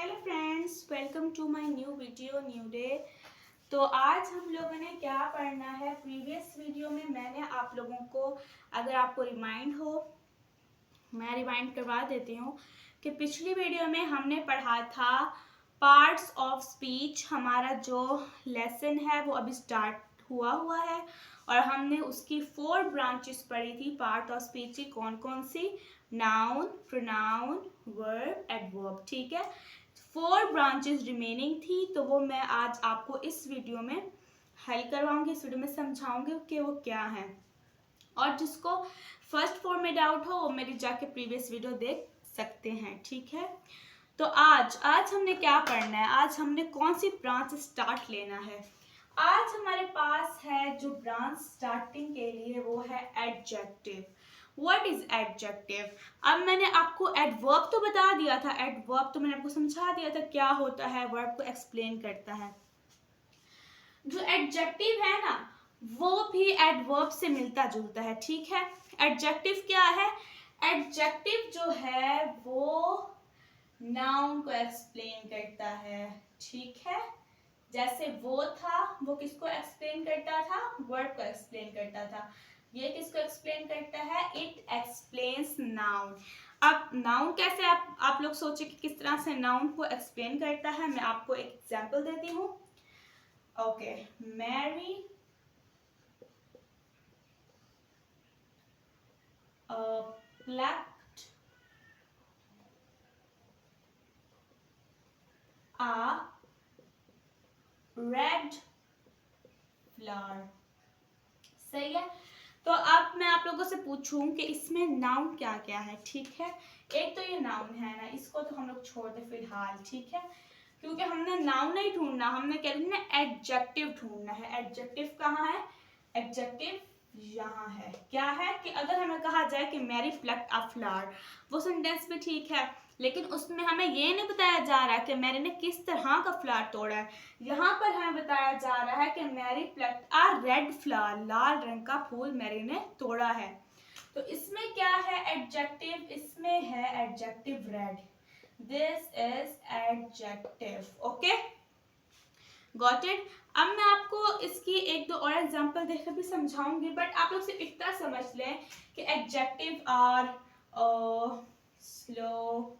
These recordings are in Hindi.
Hello friends, welcome to my new video new day. तो आज हम लोगों ने क्या पढ़ना है। प्रीवियस वीडियो में मैंने आप लोगों को, अगर आपको रिमाइंड हो, मैं रिमाइंड करवा देती हूँ कि पिछली वीडियो में हमने पढ़ा था पार्ट्स ऑफ स्पीच। हमारा जो लेसन है वो अभी स्टार्ट हुआ है और हमने उसकी 4 ब्रांचेस पढ़ी थी। पार्ट ऑफ स्पीच की कौन कौन सी? Noun, pronoun, verb, adverb. ठीक है, 4 ब्रांचेस रिमेनिंग थी, तो वो मैं आज आपको इस वीडियो में हल करवाऊंगी, इस वीडियो में समझाऊंगी कि वो क्या है। और जिसको फर्स्ट 4 में डाउट हो वो मेरी जाके प्रीवियस वीडियो देख सकते हैं। ठीक है, तो आज हमने क्या पढ़ना है, आज हमने कौन सी ब्रांच स्टार्ट लेना है। आज हमारे पास है जो ब्रांच स्टार्टिंग के लिए वो है एडजेक्टिव। What is adjective? अब मैंने आपको एडवर्ब तो बता दिया था, एडवर्ब तो मैंने आपको समझा दिया था क्या होता है, वर्ब को एक्सप्लेन करता है। जो एडजेक्टिव है ना वो भी एडवर्ब से मिलता जुलता है। ठीक है, एडजेक्टिव क्या है? एडजेक्टिव जो है वो नाउन को एक्सप्लेन करता है। ठीक है, जैसे वो था, वो किसको एक्सप्लेन करता था? वर्ड को एक्सप्लेन करता था। ये किसको एक्सप्लेन करता है? It explains noun. अब नाउन कैसे, आप लोग सोचे कि किस तरह से नाउन को एक्सप्लेन करता है। मैं आपको एक एग्जांपल देती हूँ। Okay, Mary plucked a red flower। सही है, तो अब मैं आप लोगों से पूछूं कि इसमें नाउन क्या क्या है। ठीक है, एक तो ये नाउन है ना, इसको तो हम लोग छोड़ दे फिलहाल। ठीक है, क्योंकि हमने नाउन नहीं ढूंढना, हमने क्या ढूंढना? एडजेक्टिव ढूंढना है। एडजेक्टिव कहाँ है? एडजेक्टिव यहाँ है। क्या है कि अगर हमें कहा जाए कि मैरी प्लक्ड अ फ्लावर, वो सेंटेंस भी ठीक है, लेकिन उसमें हमें ये नहीं बताया जा रहा कि मैरी ने किस तरह का फ्लावर तोड़ा है। यहाँ पर हमें बताया जा रहा है कि मैरी प्लक्ड अ रेड फ्लावर, लाल रंग का फूल मैरी ने तोड़ा है। तो इसमें क्या है एडजेक्टिव? इसमें है adjective red. This is adjective. Okay, got it. अब मैं आपको इसकी एक दो और एग्जांपल देकर भी समझाऊंगी, बट आप लोग सिर्फ इतना समझ लें कि adjective are slow,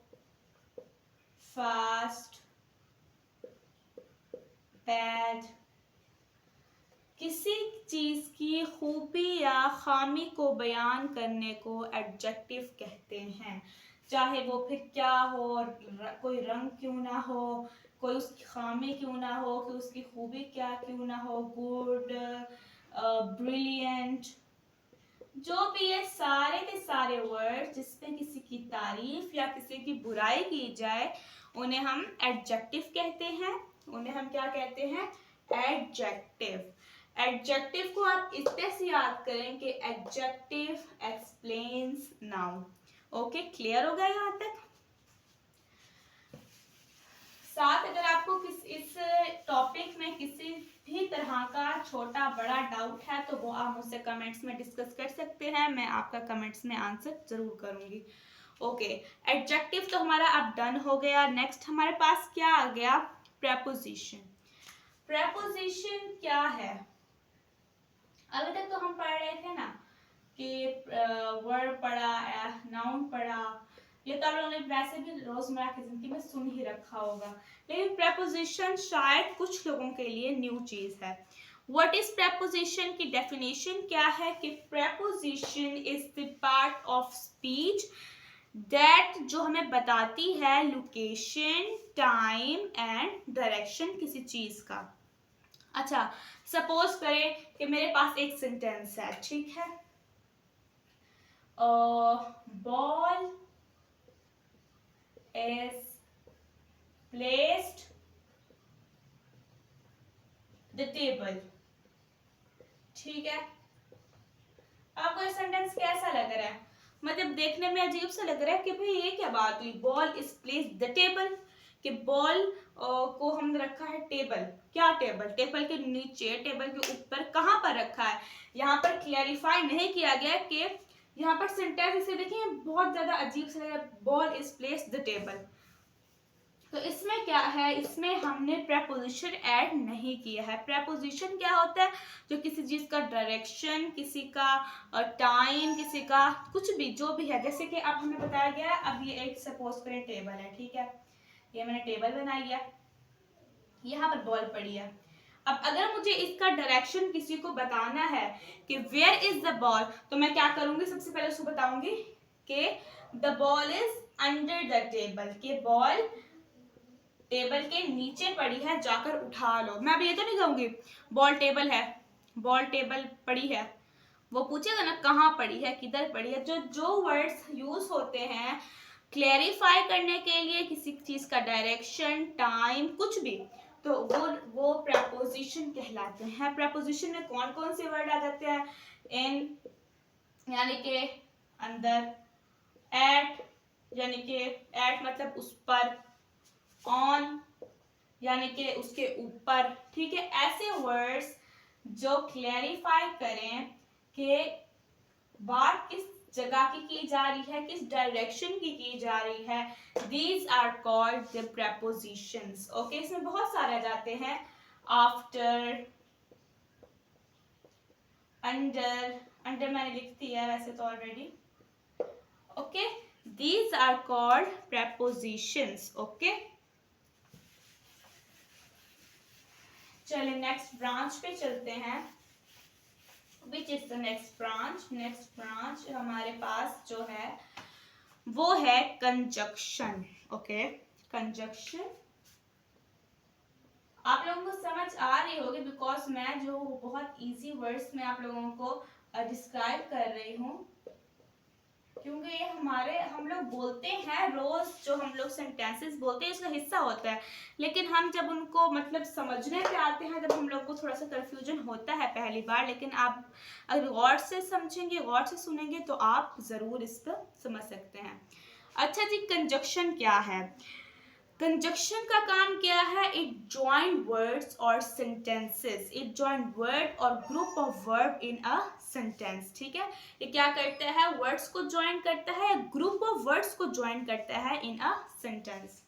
fast, bad. किसी चीज की खूबी या खामी को बयान करने को एडजेक्टिव कहते हैं, चाहे वो फिर क्या हो, कोई रंग क्यों ना हो, कोई उसकी खामी क्यों ना हो, कि उसकी खूबी क्या क्यों ना हो, गुड, ब्रिलियंट, जो भी ये सारे के सारे वर्ड जिसमें किसी की तारीफ या किसी की बुराई की जाए उन्हें हम एडजेक्टिव कहते हैं। उन्हें हम क्या कहते हैं? एडजेक्टिव। एडजेक्टिव को आप इस तरह से याद करें कि adjective explains noun. Okay, clear हो गया यहाँ तक? साथ अगर आपको इस टॉपिक में किसी भी तरह का छोटा बड़ा डाउट है तो वो आप मुझसे कमेंट्स में डिस्कस कर सकते हैं, मैं आपका कमेंट्स में आंसर जरूर करूंगी। ओके, एडजेक्टिव तो हमारा अब डन हो गया। नेक्स्ट हमारे पास क्या आ गया? प्रेपोजिशन। प्रेपोजिशन क्या है? अभी तक तो हम पढ़ रहे थे ना कि वर्ड पढ़ा, नाउन पढ़ा, ये तो आप लोगों ने वैसे भी रोजमर्रा की जिंदगी में सुन ही रखा होगा, लेकिन प्रेपोजिशन शायद कुछ लोगों के लिए न्यू चीज है। व्हाट इज प्रेपोजिशन की डेफिनेशन क्या है? कि preposition is the part of speech that, जो हमें बताती है लोकेशन, टाइम एंड डायरेक्शन किसी चीज का। अच्छा, सपोज करें कि मेरे पास एक सेंटेंस है। ठीक है, ball is placed the table। ठीक है, आपको ये सेंटेंस कैसा लग रहा है? मतलब देखने में अजीब सा लग रहा है कि भाई ये क्या बात हुई, ball is placed the table, कि बॉल को हमने रखा है टेबल। क्या टेबल? टेबल के नीचे, टेबल के ऊपर, कहाँ पर रखा है? यहाँ पर क्लैरिफाई नहीं किया गया कि यहाँ पर सेंटेंस इसे देखिए बहुत ज्यादा अजीब सा लग रहा है, ball is placed the table. तो इसमें क्या है, इसमें हमने प्रेपोजिशन ऐड नहीं किया है। प्रेपोजिशन क्या होता है, जो किसी चीज का डायरेक्शन, किसी का टाइम, किसी का कुछ भी जो भी है, जैसे कि अब हमें बताया गया है, अब ये एक सपोज करें टेबल है, ठीक है, ये मैंने टेबल बनाई है, यहाँ पर बॉल पड़ी है। अब अगर मुझे इसका डायरेक्शन किसी को बताना है कि वेयर इज द बॉल, तो मैं क्या करूंगी, सबसे पहले उसको बताऊंगी कि the ball is under the table, के बॉल टेबल के नीचे पड़ी है, जाकर उठा लो। मैं अब ये तो नहीं कहूंगी बॉल टेबल है, बॉल टेबल पड़ी है, वो पूछेगा ना कहाँ पड़ी है, किधर पड़ी है। जो जो वर्ड्स यूज होते हैं क्लेरिफाई करने के लिए किसी चीज का डायरेक्शन, टाइम, कुछ भी, तो वो प्रेपोजिशन कहलाते हैं। प्रेपोजिशन में कौन कौन से वर्ड आ जाते हैं, इन यानी कि अंदर, एट यानी कि एट मतलब उस पर, ऑन यानी कि उसके ऊपर, ठीक है। ऐसे वर्ड्स जो क्लैरिफाई करें कि बात किस जगह की जा रही है, किस डायरेक्शन की जा रही है, these are called the prepositions. Okay, इसमें बहुत सारे आ जाते हैं, आफ्टर, अंडर, अंडर मैंने लिख दिया है वैसे तो already. Okay, these are called prepositions. Okay, चलिए नेक्स्ट ब्रांच पे चलते हैं। Which is the next branch, next branch हमारे पास जो है वो है कंजक्शन। ओके, कंजक्शन आप लोगों को समझ आ रही होगी, बिकॉज मैं जो बहुत इजी वर्ड्स में आप लोगों को डिस्क्राइब कर रही हूँ, क्योंकि ये हमारे, हम लोग बोलते हैं रोज, जो हम लोग सेंटेंसेस बोलते हैं इसका हिस्सा होता है, लेकिन हम जब उनको मतलब समझने पे आते हैं, जब हम लोग को थोड़ा सा कंफ्यूजन होता है पहली बार, लेकिन आप अगर गौर से समझेंगे, गौर से सुनेंगे, तो आप जरूर इसको समझ सकते हैं। अच्छा जी, कंजक्शन क्या है? कंजक्शन का काम क्या है? इट जॉइन वर्ड्स और सेंटेंसेस, इट जॉइन वर्ड और group of verb in a sentence, ठीक है। ये क्या करता है? वर्ड्स को ज्वाइन करता है, ग्रुप ऑफ वर्ड्स को ज्वाइन करता है इन अ सेंटेंस।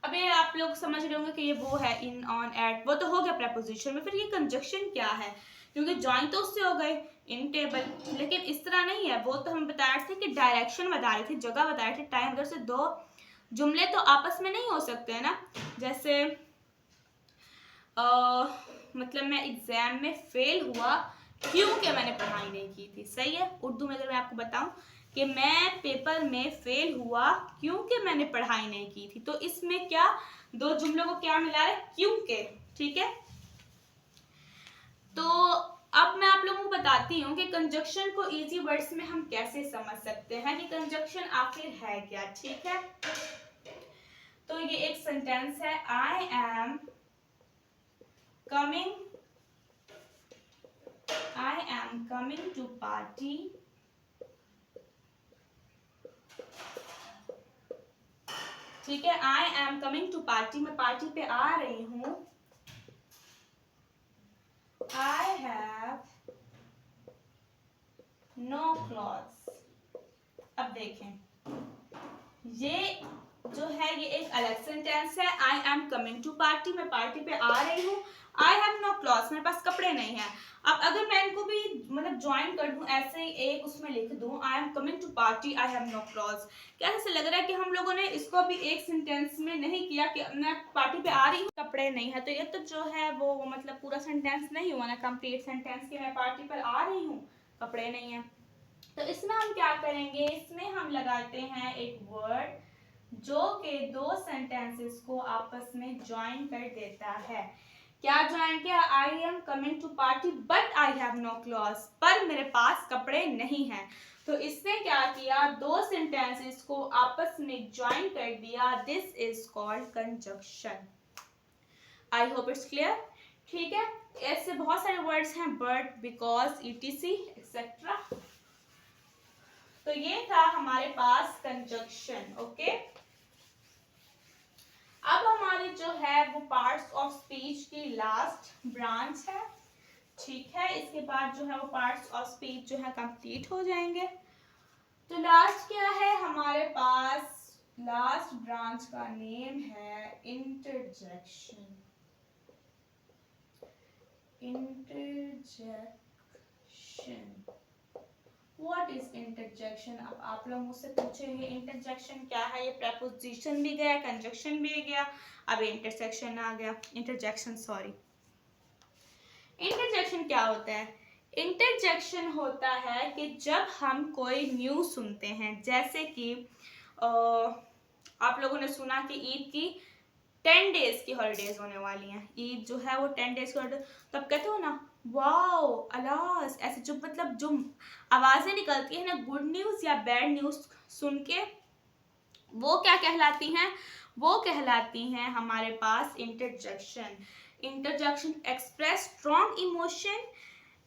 अब ये आप लोग समझ रहे होंगे कि ये वो है इन, ऑन, एट, वो तो हो गया प्रेपोजिशन में। फिर ये कंजक्शन क्या है? क्योंकि ज्वाइन तो उससे हो गए, इन टेबल, लेकिन इस तरह नहीं है। वो तो हम बता रहे थे कि डायरेक्शन बता रहे थे, जगह बता रहे थे, टाइम, उधर से दो जुमले तो आपस में नहीं हो सकते हैं ना। जैसे मतलब मैं एग्जाम में फेल हुआ क्योंकि मैंने पढ़ाई नहीं की थी, सही है। उर्दू में अगर मैं आपको बताऊं कि मैं पेपर में फेल हुआ क्योंकि मैंने पढ़ाई नहीं की थी, तो इसमें क्या, दो जुमलों को क्या मिला है? क्योंकि, ठीक है। तो अब मैं आप लोगों को बताती हूँ कि कंजक्शन को इजी वर्ड्स में हम कैसे समझ सकते हैं कि कंजक्शन आखिर है क्या, ठीक है। तो ये एक सेंटेंस है, I am coming to party, ठीक है। I am coming to party, मैं पार्टी पे आ रही हूं। I have no clothes. अब देखें, ये जो है ये एक अलग सेंटेंस है। I am coming to party, मैं पार्टी पे आ रही हूँ। आई हैव नो क्लॉथ्स, मेरे पास कपड़े नहीं है। अब अगर मैं इनको भी मतलब ज्वाइन कर दूं, ऐसे ही एक उसमें लिख दूं, I am coming to party, I have no clothes, क्या ऐसे लग रहा है कि हम लोगों ने इसको भी एक सेंटेंस में नहीं किया कि मैं पार्टी पे आ रही हूँ, कपड़े नहीं है। तो ये तो जो है वो मतलब पूरा सेंटेंस नहीं हुआ ना, कंप्लीट सेंटेंस कि मैं पार्टी पर आ रही हूँ, कपड़े नहीं है। तो इसमें हम क्या करेंगे, इसमें हम लगाते हैं एक वर्ड जो कि दो सेंटेंसेस को आपस में ज्वाइन कर देता है। क्या ज्वाइन किया? I am coming to party but I have no clothes, पर मेरे पास कपड़े नहीं हैं। तो इसने क्या किया, दो सेंटेंसेस को आपस में ज्वाइन कर दिया। This is called conjunction. I hope it's clear, ठीक है। ऐसे बहुत सारे वर्ड्स हैं, बट, बिकॉज, ईटीसी एक्सेट्रा। तो ये था हमारे पास कंजक्शन। ओके, अब हमारी जो है वो पार्ट्स ऑफ स्पीच की लास्ट ब्रांच है, ठीक है। इसके बाद जो है वो पार्ट्स ऑफ स्पीच जो है कंप्लीट हो जाएंगे। तो लास्ट क्या है हमारे पास? लास्ट ब्रांच का नेम है interjection. Interjection, what is interjection? अब आप लोग मुझसे पूछेंगे इंटरजेक्शन क्या है, ये प्रेपोजिशन भी गया, कंजक्शन भी गया, अब इंटरसेक्शन आ गया, इंटरजेक्शन सॉरी। इंटरजेक्शन क्या होता है? इंटरजेक्शन होता है कि जब हम कोई न्यूज़ सुनते हैं, जैसे कि आप लोगों ने सुना कि ईद की 10 डेज की हॉलीडेज होने वाली हैं, ईद जो है वो 10 डेज की हॉलीडेज, तब कहते हो ना वाओ अलास, ऐसे जो मतलब जो आवाज़ें निकलती है ना गुड न्यूज़ या बैड न्यूज़ सुन के, वो क्या कहलाती हैं? वो कहलाती हैं हमारे पास interjection. Interjection express strong emotion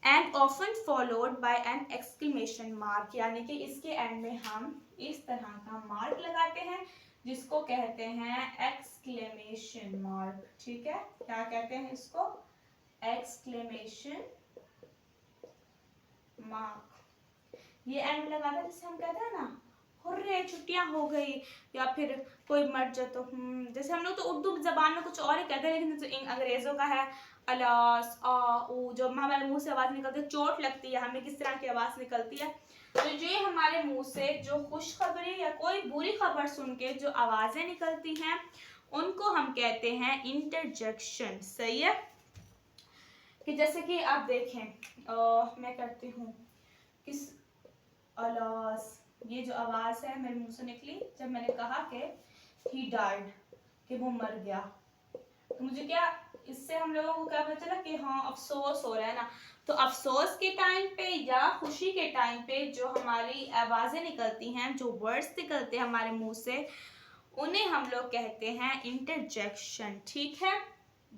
and often followed by an exclamation mark, यानी कि इसके एंड में हम इस तरह का मार्क लगाते हैं जिसको कहते हैं एक्सक्लेमेशन मार्क। ठीक है, क्या कहते हैं इसको? Exclamation mark. ये एंड में लगाते हैं, जिससे हम कहते हैं ना हुर्रे छुट्टियां हो गई, या फिर कोई मर जाए तो जैसे हम लोग तो उर्दू जबान में कुछ और ही कहते हैं, लेकिन जो अंग्रेजों का है अलास आ ऊ, जो हमारे मुंह से आवाज निकलती है, चोट लगती है हमें, किस तरह की आवाज निकलती है, तो ये हमारे मुंह से जो खुशखबरी या कोई बुरी खबर सुन के जो आवाजें निकलती हैं उनको हम कहते हैं इंटरजेक्शन। सही है, कि जैसे कि आप देखें मैं करती हूँ किस अलास, ये जो आवाज है मेरे मुंह से निकली जब मैंने कहा कि ही डाइड, कि वो मर गया, तो मुझे क्या, इससे हम लोगों को क्या पता चला कि हाँ अफसोस हो रहा है ना। तो अफसोस के टाइम पे या खुशी के टाइम पे जो हमारी आवाजें निकलती हैं, जो वर्ड्स निकलते हैं हमारे मुंह से, उन्हें हम लोग कहते हैं इंटरजेक्शन। ठीक है,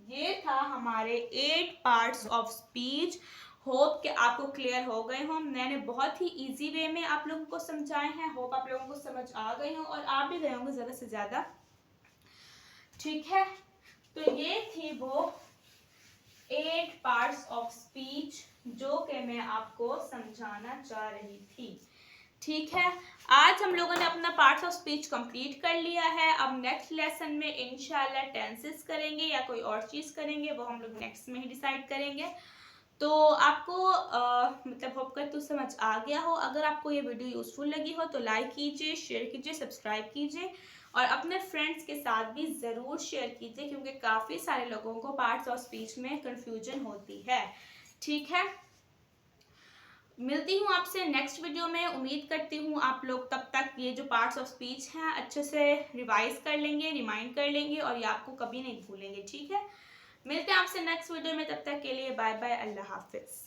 ये था हमारे 8 पार्ट्स ऑफ स्पीच। होप कि आपको क्लियर हो गए हों। मैंने बहुत ही इजी वे में आप लोगों को समझाए हैं, होप आप लोगों को समझ आ गए हों और आप भी गए होंगे ज़्यादा से ज़्यादा। ठीक है, तो ये थी वो 8 पार्ट्स ऑफ स्पीच जो कि मैं आपको समझाना चाह रही थी। ठीक है, आज हम लोगों ने अपना पार्ट्स ऑफ स्पीच कंप्लीट कर लिया है। अब नेक्स्ट लेसन में इंशाल्लाह टेंसेस करेंगे या कोई और चीज़ करेंगे, वो हम लोग नेक्स्ट में ही डिसाइड करेंगे। तो आपको मतलब होप कर तो समझ आ गया हो। अगर आपको ये वीडियो यूज़फुल लगी हो तो लाइक कीजिए, शेयर कीजिए, सब्सक्राइब कीजिए और अपने फ्रेंड्स के साथ भी ज़रूर शेयर कीजिए, क्योंकि काफ़ी सारे लोगों को पार्ट्स ऑफ स्पीच में कन्फ्यूजन होती है। ठीक है, मिलती हूँ आपसे नेक्स्ट वीडियो में। उम्मीद करती हूँ आप लोग तब तक ये जो पार्ट्स ऑफ स्पीच हैं अच्छे से रिवाइज कर लेंगे, रिमाइंड कर लेंगे और ये आपको कभी नहीं भूलेंगे। ठीक है, मिलते हैं आपसे नेक्स्ट वीडियो में, तब तक के लिए बाय बाय, अल्लाह हाफिज़।